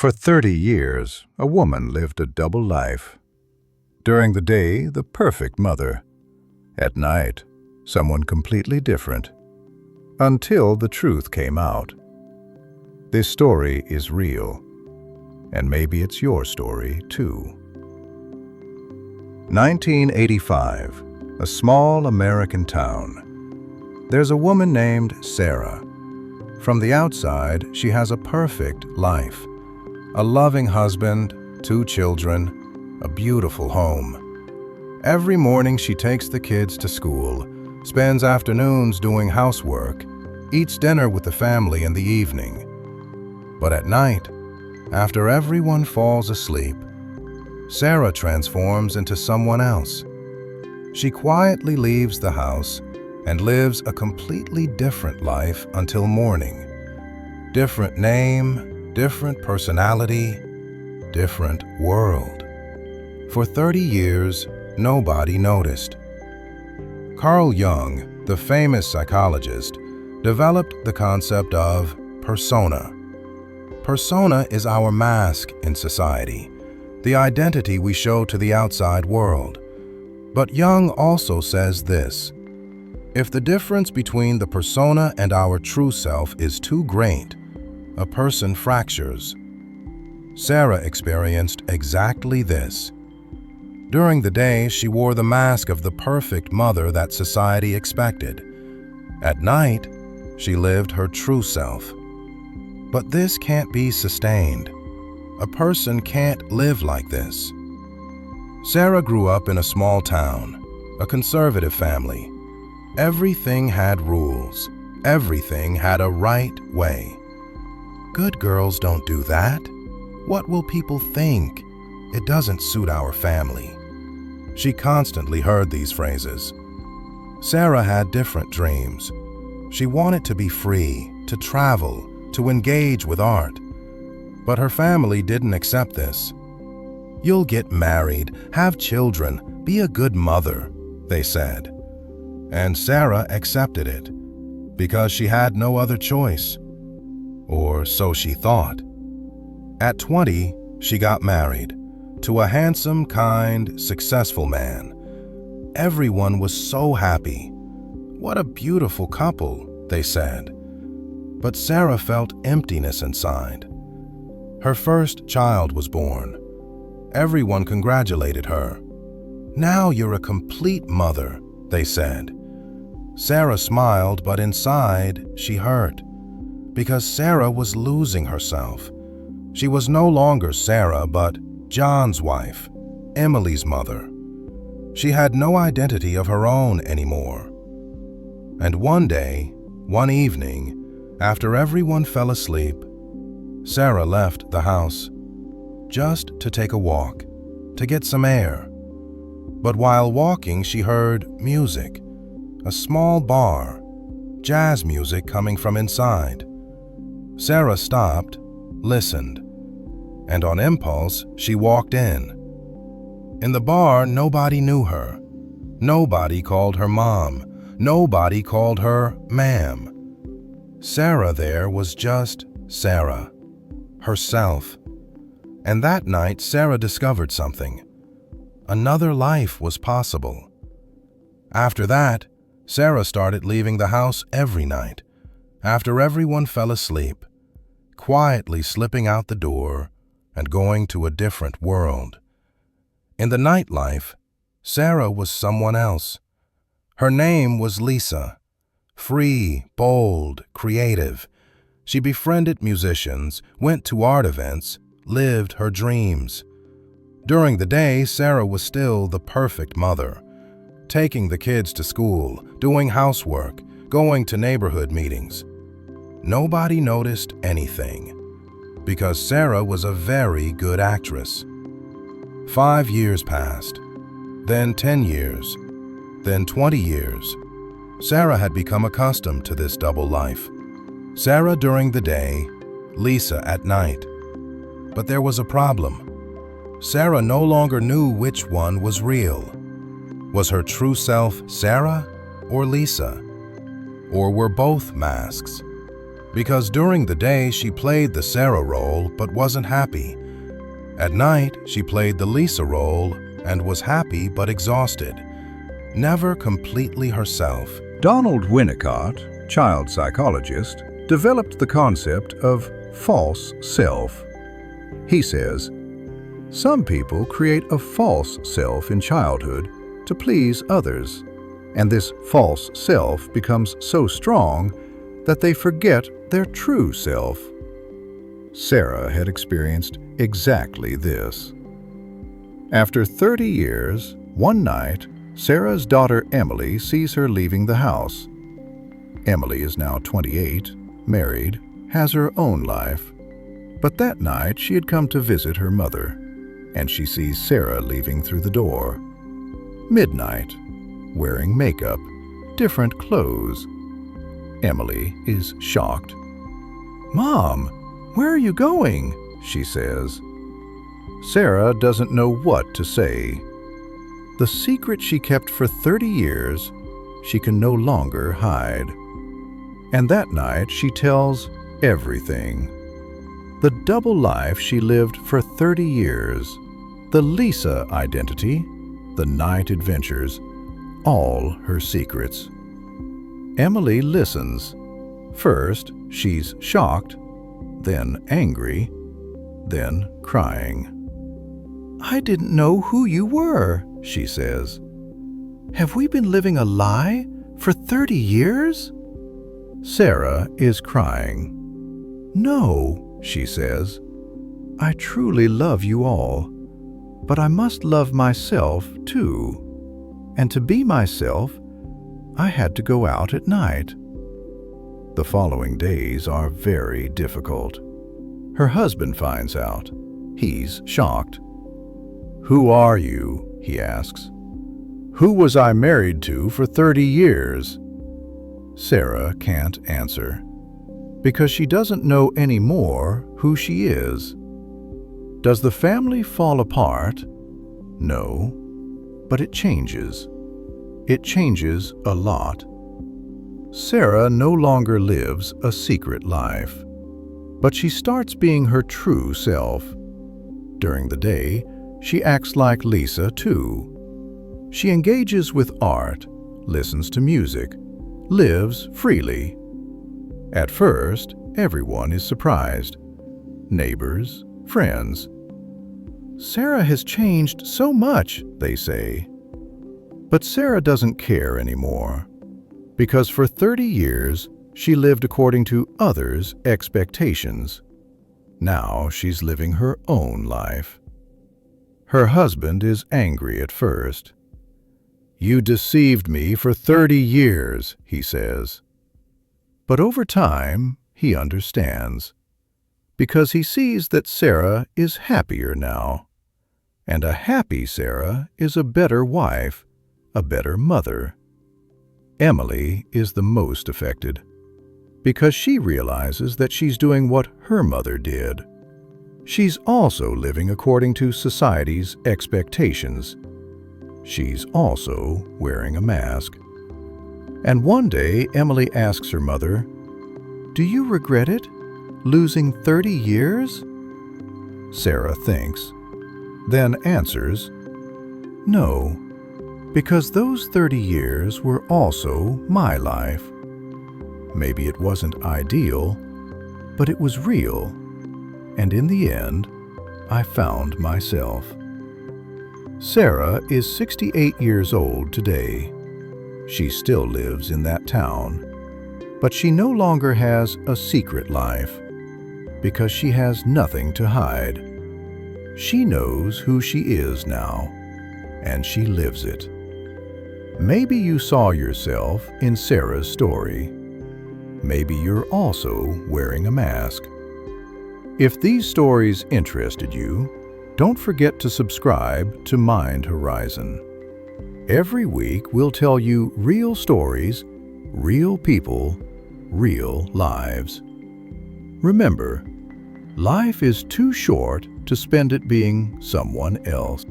For 30 years, a woman lived a double life. During the day, the perfect mother. At night, someone completely different. Until the truth came out. This story is real, and maybe it's your story too. 1985, a small American town. There's a woman named Sarah. From the outside, she has a perfect life. A loving husband, 2 children, a beautiful home. Every morning she takes the kids to school, spends afternoons doing housework, eats dinner with the family in the evening. But at night, after everyone falls asleep, Sarah transforms into someone else. She quietly leaves the house and lives a completely different life until morning. Different name, different personality, different world. For 30 years, nobody noticed. Carl Jung, the famous psychologist, developed the concept of persona. Persona is our mask in society, the identity we show to the outside world. But Jung also says this: if the difference between the persona and our true self is too great, a person fractures. Sarah experienced exactly this. During the day, she wore the mask of the perfect mother that society expected. At night, she lived her true self. But this can't be sustained. A person can't live like this. Sarah grew up in a small town, a conservative family. Everything had rules. Everything had a right way. Good girls don't do that. What will people think? It doesn't suit our family. She constantly heard these phrases. Sarah had different dreams. She wanted to be free, to travel, to engage with art. But her family didn't accept this. You'll get married, have children, be a good mother, they said. And Sarah accepted it, because she had no other choice. Or so she thought. At 20, she got married to a handsome, kind, successful man. Everyone was so happy. What a beautiful couple, they said. But Sarah felt emptiness inside. Her first child was born. Everyone congratulated her. Now you're a complete mother, they said. Sarah smiled, but inside she hurt. Because Sarah was losing herself. She was no longer Sarah, but John's wife, Emily's mother. She had no identity of her own anymore. And one day, one evening, after everyone fell asleep, Sarah left the house, just to take a walk, to get some air. But while walking, she heard music, a small bar, jazz music coming from inside. Sarah stopped, listened, and on impulse, she walked in. In the bar, nobody knew her. Nobody called her mom. Nobody called her ma'am. Sarah there was just Sarah, herself. And that night, Sarah discovered something. Another life was possible. After that, Sarah started leaving the house every night, after everyone fell asleep, quietly slipping out the door and going to a different world. In the nightlife, Sarah was someone else. Her name was Lisa. Free, bold, creative. She befriended musicians, went to art events, lived her dreams. During the day, Sarah was still the perfect mother, taking the kids to school, doing housework, going to neighborhood meetings. Nobody noticed anything, because Sarah was a very good actress. 5 years passed, then 10 years, then 20 years. Sarah had become accustomed to this double life. Sarah during the day, Lisa at night. But there was a problem. Sarah no longer knew which one was real. Was her true self Sarah or Lisa? Or were both masks? because during the day she played the Sarah role but wasn't happy. At night, she played the Lisa role and was happy but exhausted, never completely herself. Donald Winnicott, child psychologist, developed the concept of false self. He says, some people create a false self in childhood to please others, and this false self becomes so strong that they forget their true self. Sarah had experienced exactly this. After 30 years, one night, Sarah's daughter Emily sees her leaving the house. Emily is now 28, married, has her own life. But that night she had come to visit her mother, and she sees Sarah leaving through the door. Midnight, wearing makeup, different clothes. Emily is shocked. "Mom, where are you going?" she says. Sarah doesn't know what to say. The secret she kept for 30 years, she can no longer hide. And that night she tells everything. The double life she lived for 30 years, the Lisa identity, the night adventures, all her secrets. Emily listens. First, she's shocked, then angry, then crying. "I didn't know who you were," she says. "Have we been living a lie for 30 years?" Sarah is crying. "No," she says. "I truly love you all, but I must love myself too. And to be myself, I had to go out at night." The following days are very difficult. Her husband finds out. He's shocked. "Who are you?" he asks. "Who was I married to for 30 years?" Sarah can't answer, because she doesn't know anymore who she is. Does the family fall apart? No, but it changes. It changes a lot. Sarah no longer lives a secret life, but she starts being her true self. During the day, she acts like Lisa too. She engages with art, listens to music, lives freely. At first, everyone is surprised. Neighbors, friends. "Sarah has changed so much," they say. But Sarah doesn't care anymore, because for 30 years she lived according to others' expectations. Now she's living her own life. Her husband is angry at first. "You deceived me for 30 years, he says. But over time, he understands, because he sees that Sarah is happier now. And a happy Sarah is a better wife, a better mother. Emily is the most affected, because she realizes that she's doing what her mother did. She's also living according to society's expectations. She's also wearing a mask. And one day, Emily asks her mother, "Do you regret it, losing 30 years?" Sarah thinks, then answers, "No, because those 30 years were also my life. Maybe it wasn't ideal, but it was real. And in the end, I found myself." Sarah is 68 years old today. She still lives in that town, but she no longer has a secret life, because she has nothing to hide. She knows who she is now, and she lives it. Maybe you saw yourself in Sarah's story. Maybe you're also wearing a mask. If these stories interested you, don't forget to subscribe to Mind Horizon. Every week we'll tell you real stories, real people, real lives. Remember, life is too short to spend it being someone else.